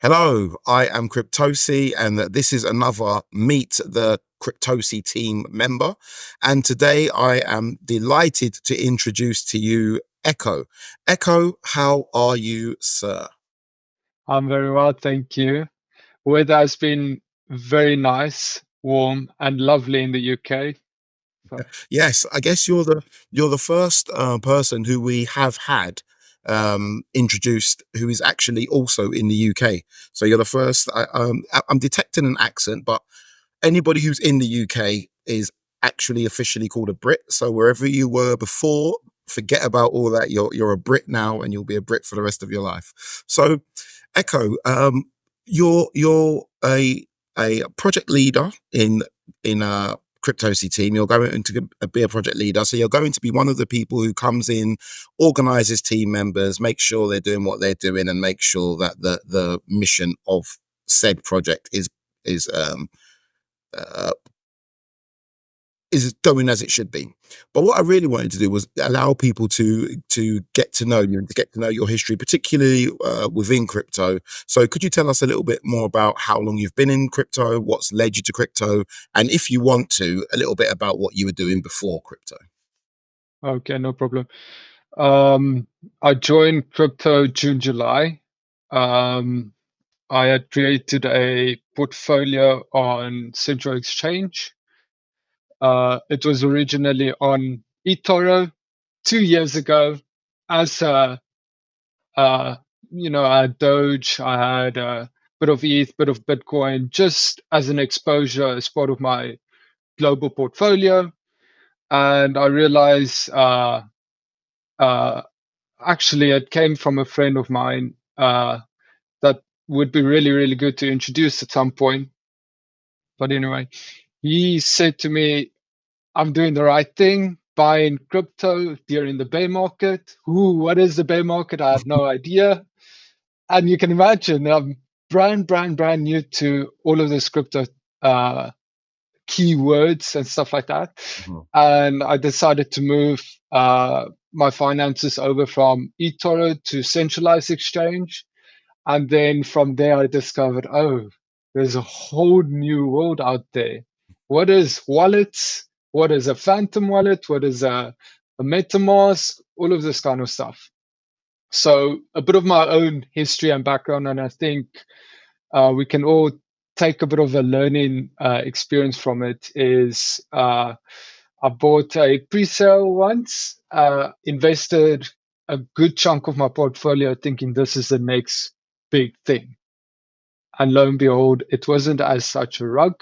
Hello, I am Cryptosi, and this is another Meet the Cryptosi team member. And today I am delighted to introduce to you ECHKO. ECHKO, how are you, sir? I'm very well, thank you. Weather has been very nice, warm, and lovely in the UK. Yes, I guess you're the first person who we have had introduced who is actually also in the UK. So you're the first. I'm detecting an accent, but anybody who's in the UK is actually officially called a Brit. So wherever you were before, forget about all that. You're a Brit now, and you'll be a Brit for the rest of your life. So, ECHKO, you're a project leader in a Cryptosi team. You're going to be a project leader, so you're going to be one of the people who comes in, organizes team members, make sure they're doing what they're doing, and make sure that the mission of said project is uh, is going as it should be. But what I really wanted to do was allow people to get to know you and to get to know your history, particularly within crypto. So could you tell us a little bit more about how long you've been in crypto, what's led you to crypto, and if you want to, a little bit about what you were doing before crypto? Okay, no problem. I joined crypto June, July. Um, I had created a portfolio on Central Exchange. It was originally on eToro 2 years ago as uh, I had Doge, I had a bit of ETH, bit of Bitcoin, just as an exposure as part of my global portfolio. And I realized uh, actually it came from a friend of mine that would be really, really good to introduce at some point. But anyway, he said to me, I'm doing the right thing, buying crypto during the bear market. Ooh, what is the bear market? I have no idea. And you can imagine I'm brand new to all of this crypto uh, keywords and stuff like that. Mhm. And I decided to move my finances over from eToro to centralized exchange. And then from there, I discovered, oh, there's a whole new world out there. What is wallets? What is a phantom wallet? What is a MetaMask? All of this kind of stuff. So a bit of my own history and background, and I think we can all take a bit of a learning experience from it. Is I bought a pre-sale once, invested a good chunk of my portfolio, thinking this is the next big thing, and lo and behold, it wasn't as such a rug,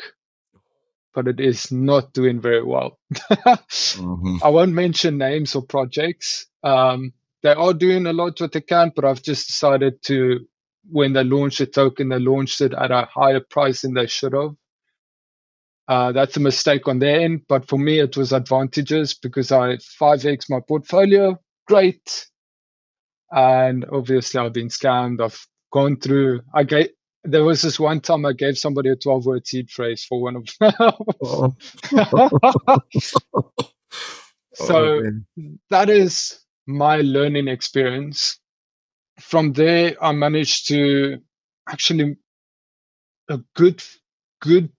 but it is not doing very well. Mhm. I won't mention names or projects. They are doing a lot what they can, but I've just decided to, when they launched the token, they launched it at a higher price than they should have. That's a mistake on their end, but for me, it was advantages because I 5x my portfolio. Great. And obviously, I've been scammed. I've gone through, there was this one time I gave somebody a 12-word seed phrase for one of Oh, oh, So man. that is my learning experience. From there, I managed to actually good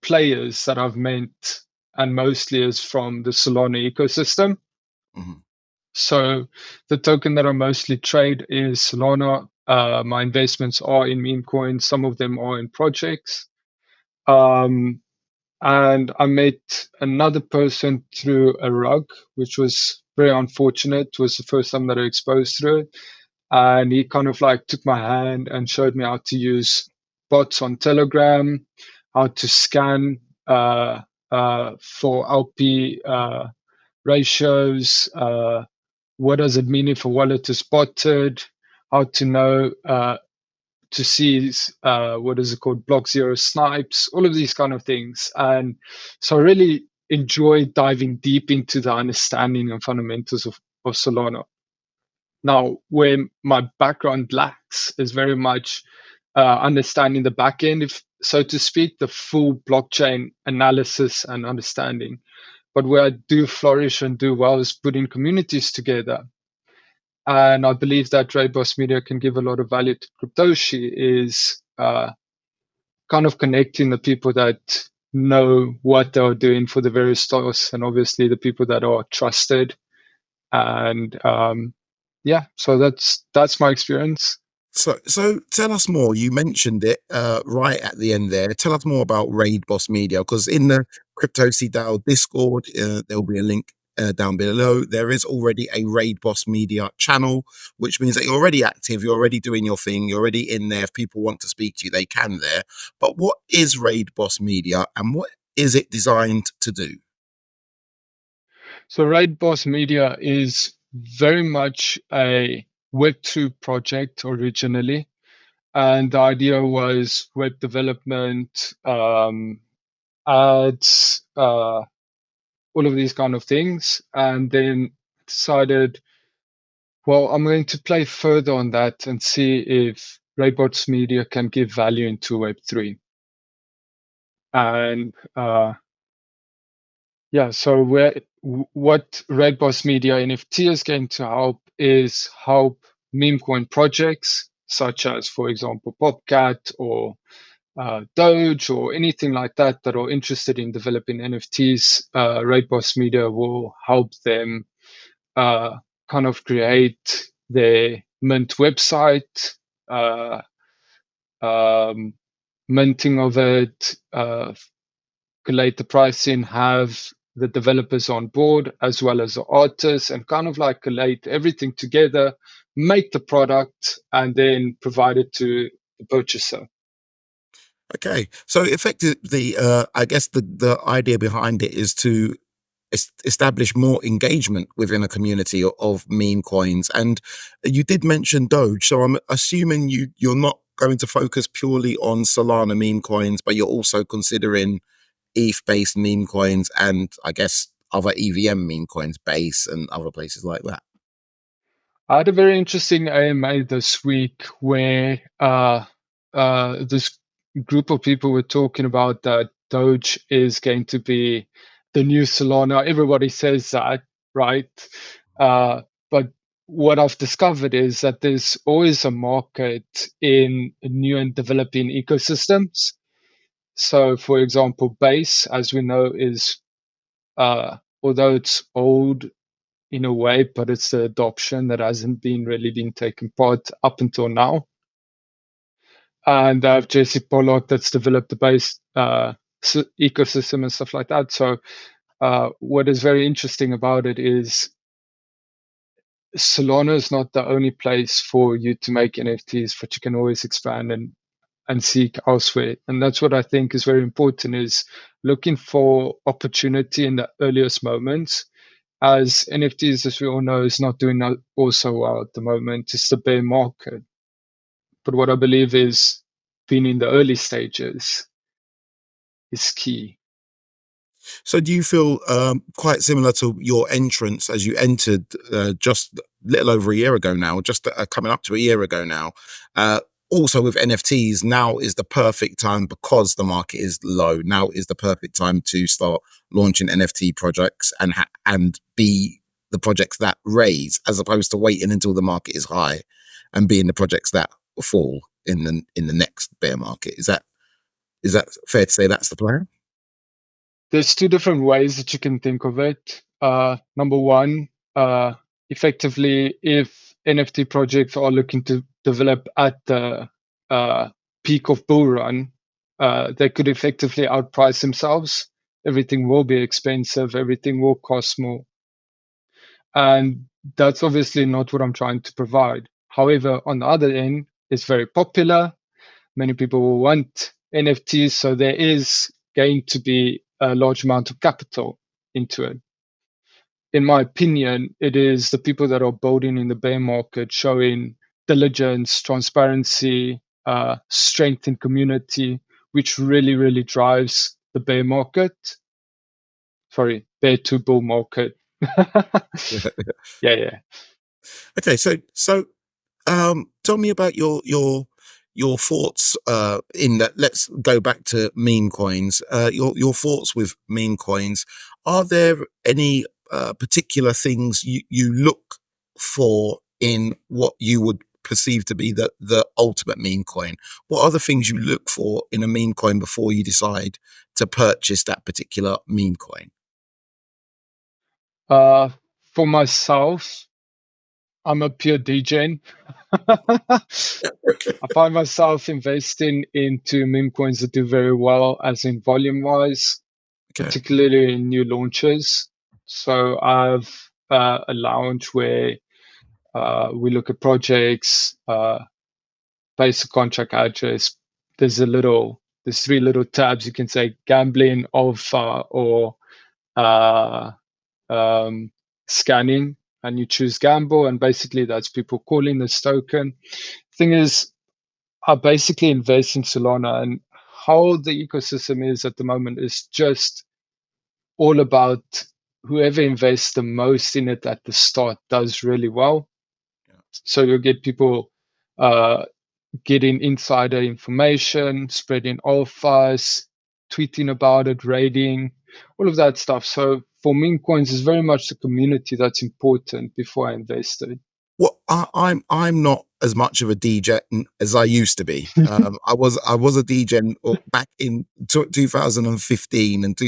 players that I've met, and mostly is from the Solana ecosystem. Mhm. So the token that I mostly trade is Solana. My investments are in meme coins. Some of them are in projects. Um, and I met another person through a rug, which was very unfortunate. It was the first time that I exposed through it. And he kind of like took my hand and showed me how to use bots on Telegram, how to scan for LP ratios. What does it mean if a wallet is spotted? How to know to see what is it called, block zero snipes, all of these kind of things. And so I really enjoy diving deep into the understanding and fundamentals of Solana. Now, where my background lacks is very much understanding the back end, if so to speak, the full blockchain analysis and understanding. But where I do flourish and do well is putting communities together. And I believe that Raybos Media can give a lot of value to Cryptoshi is kind of connecting the people that know what they're doing for the various stocks, and obviously the people that are trusted. And yeah, so that's my experience. So tell us more. You mentioned it right at the end there. Tell us more about Raid Boss Media, because in the Cryptosi.team Discord, there will be a link down below. There is already a Raid Boss Media channel, which means that you're already active, you're already doing your thing, you're already in there. If people want to speak to you, they can there. But what is Raid Boss Media, and what is it designed to do? So Right Boss Media is very much a Web2 project originally. And the idea was web development, ads, all of these kind of things. And then decided, well, I'm going to play further on that and see if Boss Media can give value into Web3. And yeah, so what Boss Media NFT is going to help is help meme coin projects such as, for example, Popcat or Doge or anything like that that are interested in developing NFTs. Boss Media will help them kind of create their mint website, uh, um, minting of it, collate the pricing, have the developers on board as well as the artists, and kind of like collate everything together, make the product, and then provide it to the purchaser. Okay, so effectively, I guess the idea behind it is to establish more engagement within a community of meme coins. And you did mention Doge, so I'm assuming you're not going to focus purely on Solana meme coins, but you're also considering ETH-based meme coins and I guess other EVM meme coins, Base and other places like that. I had a very interesting AMA this week where this group of people were talking about that Doge is going to be the new Solana. Everybody says that, right? But what I've discovered is that there's always a market in new and developing ecosystems. So, for example, Base, as we know, is although it's old in a way, but it's the adoption that hasn't been really been taken part up until now. And I have Jesse Pollock that's developed the base ecosystem and stuff like that. So what is very interesting about it is Solana is not the only place for you to make NFTs, but you can always expand and seek elsewhere. And that's what I think is very important, is looking for opportunity in the earliest moments, as NFTs, as we all know, is not doing also well at the moment. It's the bear market. But what I believe is being in the early stages is key. So do you feel quite similar to your entrance as you entered just a little over a year ago now, just coming up to a year ago now? Also with NFTs, now is the perfect time because the market is low. Now is the perfect time to start launching NFT projects and be the projects that raise, as opposed to waiting until the market is high and being the projects that fall in the next bear market. Is that fair to say that's the plan? There's two different ways that you can think of it. Number one, effectively, if NFT projects are looking to develop at the peak of bull run, they could effectively outprice themselves. Everything will be expensive. Everything will cost more. And that's obviously not what I'm trying to provide. However, on the other end, it's very popular. Many people will want NFTs, so there is going to be a large amount of capital into it. In my opinion, it is the people that are building in the bear market, showing diligence, transparency, strength in community, which really, really drives the bear market. Sorry, bear to bull market. Yeah. Okay, so tell me about your thoughts in that. Let's go back to meme coins. Your thoughts with meme coins. Are there any particular things you look for in what you would perceived to be the ultimate meme coin? What are the things you look for in a meme coin before you decide to purchase that particular meme coin? Uh, for myself, I'm a pure DJ. I find myself investing into meme coins that do very well, as in volume wise, Okay. particularly in new launches. So I've a lounge where we look at projects, basic contract address. There's three little tabs. You can say gambling, alpha, or uh, um, scanning, and you choose gamble, and basically that's people calling this token. Thing is, I basically invest in Solana, and how the ecosystem is at the moment is just all about whoever invests the most in it at the start does really well. Yeah. So you'll get people uh, getting insider information, spreading alphas, tweeting about it, rating, all of that stuff. So for meme coins, it's very much the community that's important before I invested. Well, I'm not as much of a DJ as I used to be. I was a DJ back in 2015 and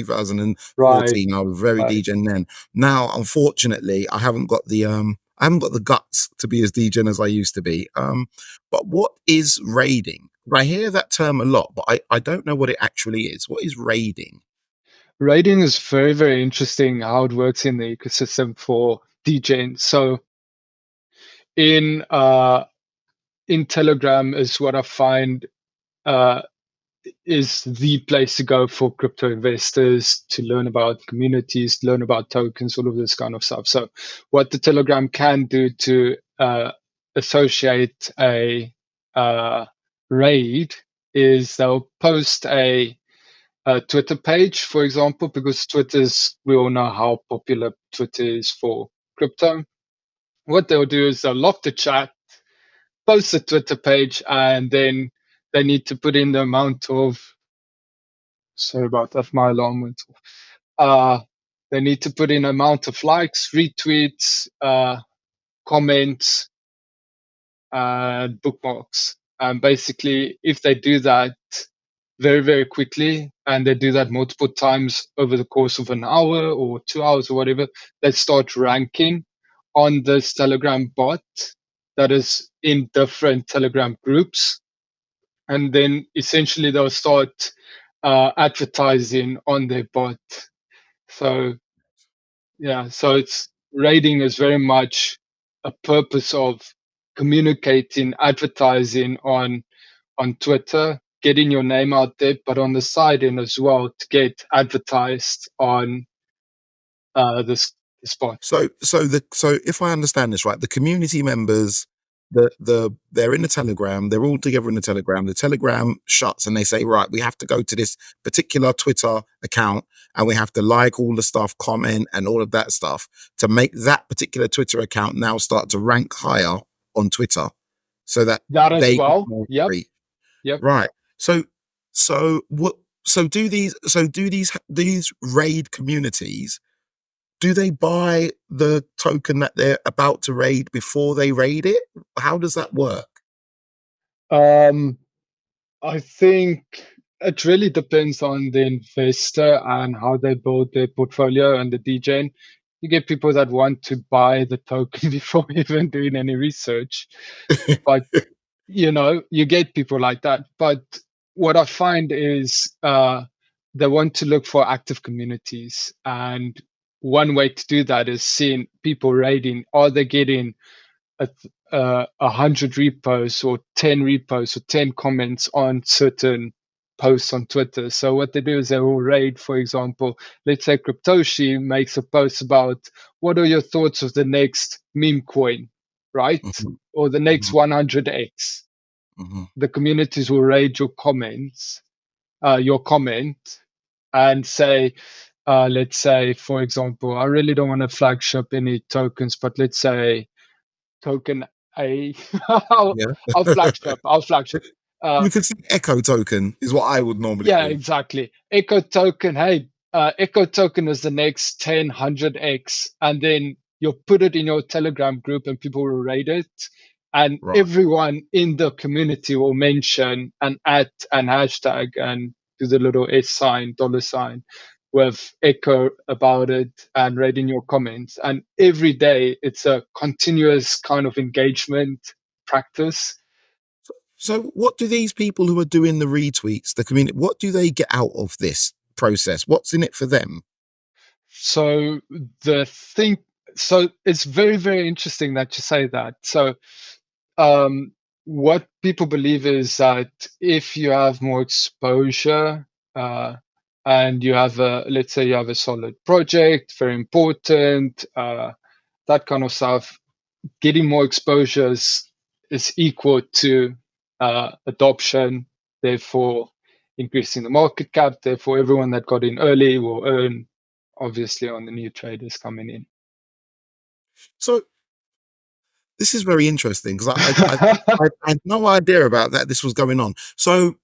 Right, 2014. I was very right. DJ then. Now, unfortunately, I haven't got the guts to be as DJ as I used to be. But what is raiding? I hear that term a lot, but I don't know what it actually is. What is raiding? Rating is very, very interesting how it works in the ecosystem for DJing. So in uh, in Telegram is what I find uh, is the place to go for crypto investors to learn about communities, learn about tokens, all of this kind of stuff. So, what the Telegram can do to associate a uh, raid is they'll post a Twitter page, for example, because we all know how popular Twitter is for crypto. What they'll do is they'll lock the chat, post a Twitter page, and then they need to put in the amount of, sorry about that, my alarm went off. They need to put in amount of likes, retweets, comments, and bookmarks. And basically, if they do that very, very quickly, and they do that multiple times over the course of an hour or 2 hours or whatever, they start ranking on this Telegram bot that is in different Telegram groups. And then essentially they'll start advertising on their bot. So yeah, so it's rating is very much a purpose of communicating, advertising on Twitter, getting your name out there, but on the side end as well to get advertised on this bot. So if I understand this right, the community members, they're in the Telegram, they're all together in the Telegram. The Telegram shuts and they say, right, we have to go to this particular Twitter account and we have to like all the stuff, comment, and all of that stuff to make that particular Twitter account now start to rank higher on Twitter, so that That as they get well. more Yep. reach. Yep. Right. So what? So do these raid communities, do they buy the token that they're about to raid before they raid it? How does that work? Um, I think it really depends on the investor and how they build their portfolio and the DJing. You get people that want to buy the token before even doing any research, but you get people like that. But what I find is they want to look for active communities, and one way to do that is seeing people rating. Are they getting 100 repos or 10 repos or 10 comments on certain posts on Twitter? So what they do is they will raid, for example, let's say Cryptosi makes a post about what are your thoughts of the next meme coin, right? Mhm, Or the next mhm, 100x. mhm. The communities will raid your comment, and say, let's say, for example, I really don't want to flagship any tokens, but let's say token A. I'll, Yeah. I'll flagship. I'll flagship. Uh, You could say echo token is what I would normally yeah, do. exactly. Echo token. Hey, Echo token is the next 10, 100x, and then you'll put it in your Telegram group, and people will rate it. and Right. everyone in the community will mention an at and hashtag and do the little S sign, dollar sign with echo about it and reading your comments. And every day it's a continuous kind of engagement practice. So, what do these people who are doing the retweets, the community, what do they get out of this process? What's in it for them? So the thing, so it's very, very interesting that you say that. So um, what people believe is that if you have more exposure uh, and you have a, let's say you have a solid project, very important, that kind of stuff, getting more exposures is equal to adoption, therefore increasing the market cap, therefore everyone that got in early will earn obviously on the new traders coming in. So, this is very interesting because that I had no idea about that. This was going on. So,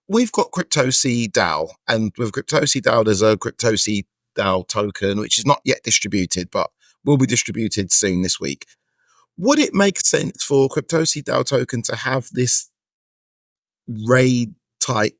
we've got Cryptosi DAO, and with Cryptosi DAO, there's a Cryptosi DAO token, which is not yet distributed, but will be distributed soon this week. Would it make sense for Cryptosi DAO token to have this raid type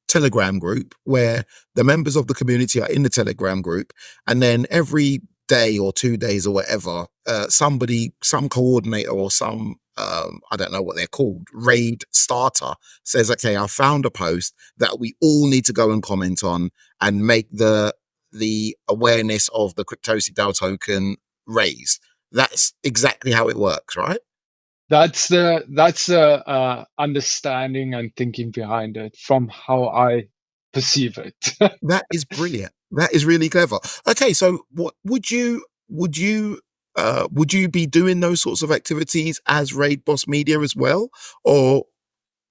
Telegram group where the members of the community are in the Telegram group, and then every day or 2 days or whatever, somebody, some coordinator or some I don't know what they're called, raid starter says, okay, I found a post that we all need to go and comment on and make the awareness of the Cryptosi DAO token raised. That's exactly how it works, right? that's the understanding and thinking behind it from how I perceive it. That is brilliant. That is really clever. Okay, so what would you be doing those sorts of activities as Raid Boss Media as well, or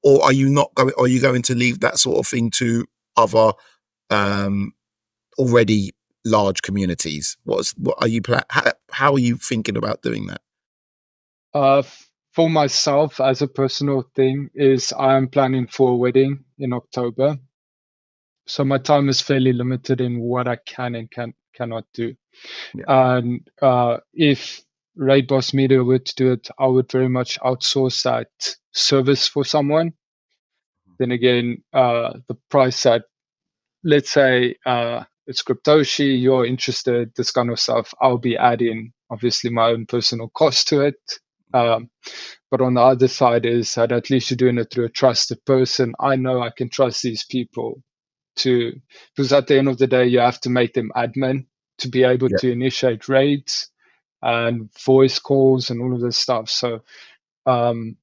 are you not going? Are you going to leave that sort of thing to other um, already large communities? What are you how are you thinking about doing that? uh, for myself, as a personal thing, is I am planning for a wedding in October, so my time is fairly limited in what I can and cannot do. Yeah, And if Raid Boss Media were to do it, I would very much outsource that service for someone. Then again, the price that, let's say it's Cryptoshi, you're interested, this kind of stuff, I'll be adding obviously my own personal cost to it. Um, but on the other side is that at least you're doing it through a trusted person. I know I can trust these people to, because at the end of the day, you have to make them admin to be able yeah. to initiate raids and voice calls and all of this stuff. So um,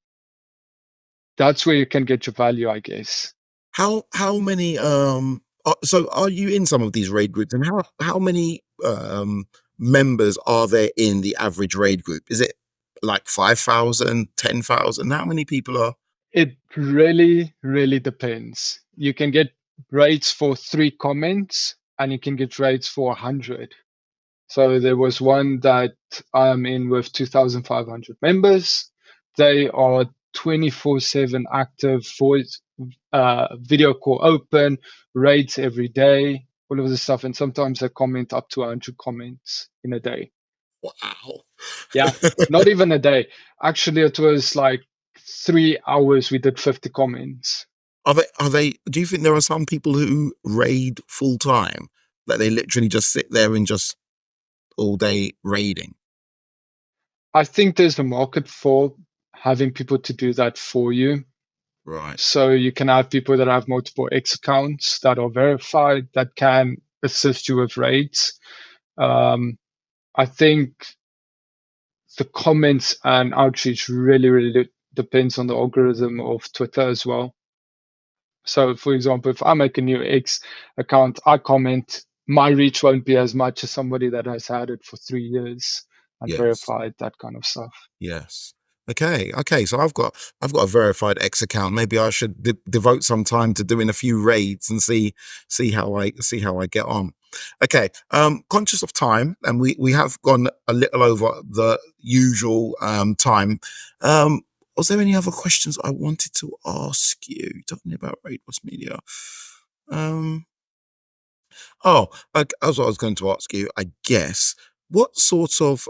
that's where you can get your value, I guess. How many so are you in some of these raid groups, and how many members are there in the average raid group? Is it like 5,000, 10,000? How many people are? It really, really depends. You can get rates for 3 comments and you can get rates for 100. So there was one that I'm in with 2,500 members. They are 24/7 active, voice, video call open, rates every day, all of this stuff. And sometimes they comment up to 100 comments in a day. Wow. Yeah, not even a day. Actually, it was like 3 hours. We did 50 comments. Do you think there are some people who raid full time, that they literally just sit there and just all day raiding? I think there's a market for having people to do that for you. Right. So you can have people that have multiple X accounts that are verified that can assist you with raids. Um, I think the comments and outreach really, really depends on the algorithm of Twitter as well. So, for example, if I make a new X account, I comment, my reach won't be as much as somebody that has had it for 3 years and Yes. verified that kind of stuff. Yes. Okay. Okay. So I've got a verified X account. Maybe I should devote some time to doing a few raids and see how I get on. Okay. Conscious of time, and we have gone a little over the usual time. Um, was there any other questions I wanted to ask you? Talking about Raid Boss Media. Um, oh, that's what I was going to ask you. I guess. what sort of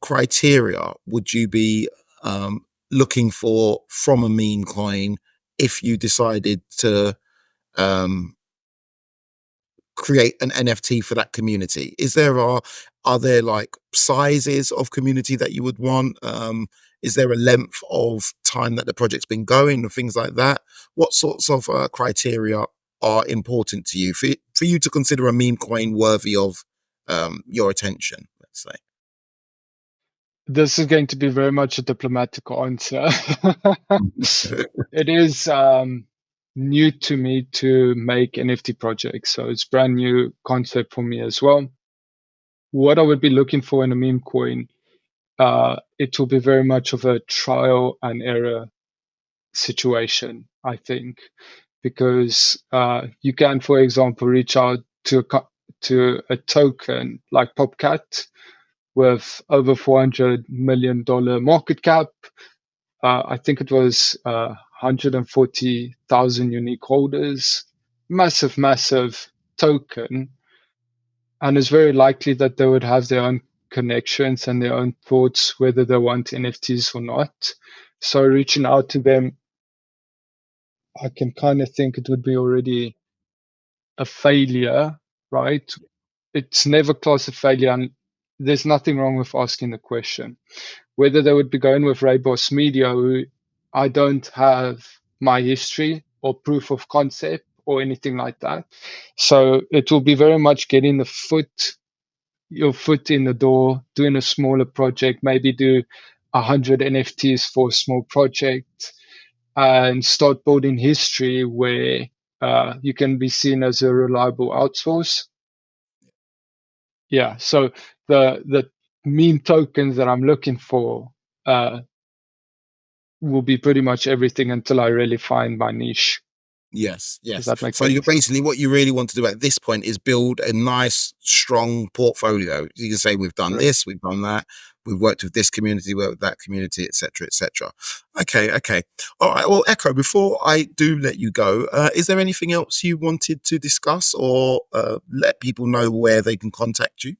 criteria would you be um, looking for from a meme coin if you decided to um, create an NFT for that community? Are there like sizes of community that you would want? Is there a length of time that the project's been going and things like that? What sorts of criteria are important to you for you to consider a meme coin worthy of your attention? Let's say. This is going to be very much a diplomatic answer. It is new to me to make NFT projects, so it's brand new concept for me as well. What I would be looking for in a meme coin, it will be very much of a trial and error situation, I think, because you can, for example, reach out to a token like Popcat with over $400 million market cap. I think it was 140,000 unique holders, massive, massive token. And it's very likely that they would have their own connections and their own thoughts whether they want NFTs or not. So reaching out to them, I can kind of think it would be already a failure, right? It's never classed a failure, and there's nothing wrong with asking the question. Whether they would be going with Rayboss Media, who I don't have my history or proof of concept or anything like that. So it will be very much getting your foot in the door, doing a smaller project, maybe do 100 NFTs for a small project, and start building history where you can be seen as a reliable outsource. Yeah, so the meme tokens that I'm looking for uh, will be pretty much everything until I really find my niche. Yes, Does yes. that make So you're sense? basically what you really want to do at this point is build a nice, strong portfolio. You can say we've done Correct. this, we've done that, we've worked with this community, worked with that community, etc., etc. Okay, okay. All right. Well, ECHKO, before I do let you go, is there anything else you wanted to discuss or let people know where they can contact you?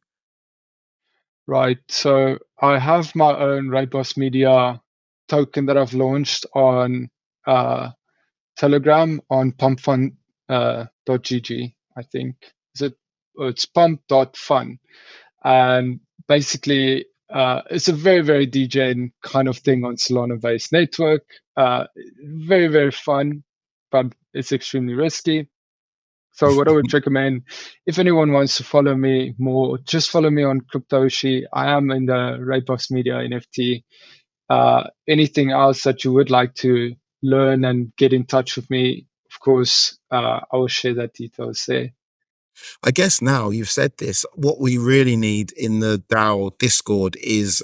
Right. So I have my own Rayboss Media token that I've launched on uh, Telegram on pumpfun .gg, I think. Is it? Oh, it's pump.fun. And basically, it's a very, very DJing kind of thing on Solana-based network. Very, very fun, but it's extremely risky. So what I would recommend, if anyone wants to follow me more, just follow me on Cryptoshi. I am in the Rayboss Media NFT. Anything else that you would like to learn and get in touch with me, of course, I will share that details there. I guess now you've said this, what we really need in the DAO Discord is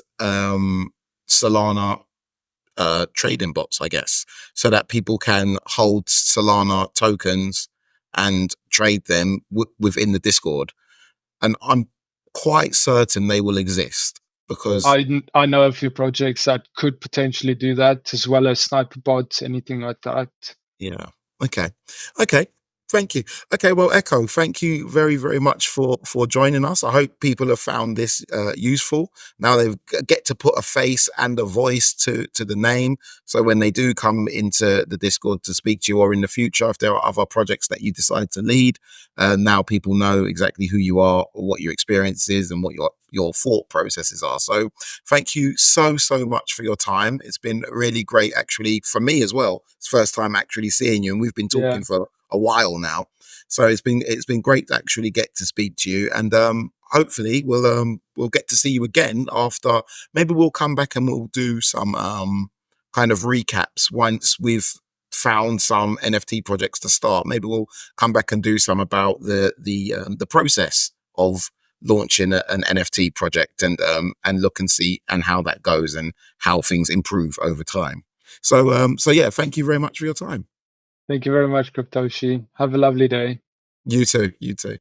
Solana trading bots, I guess, so that people can hold Solana tokens and trade them within the Discord. And I'm quite certain they will exist because, I know a few projects that could potentially do that, as well as sniper bots, anything like that. yeah. Okay. Okay. Thank you. Okay. Well, ECHKO, thank you very, very much for joining us. I hope people have found this useful. Now they get to put a face and a voice to the name. So when they do come into the Discord to speak to you, or in the future, if there are other projects that you decide to lead, now people know exactly who you are, what your experience is, and what your thought processes are. So thank you so much for your time. It's been really great, actually, for me as well. It's the first time actually seeing you, and we've been Yeah. talking for a while now. So it's been great to actually get to speak to you, and hopefully we'll get to see you again after. Maybe we'll come back and we'll do some kind of recaps once we've found some NFT projects to start. Maybe we'll come back and do some about the process of launching an NFT project and look and see and how that goes and how things improve over time. So yeah, thank you very much for your time. Thank you very much, Cryptoshi. Have a lovely day. You too. You too.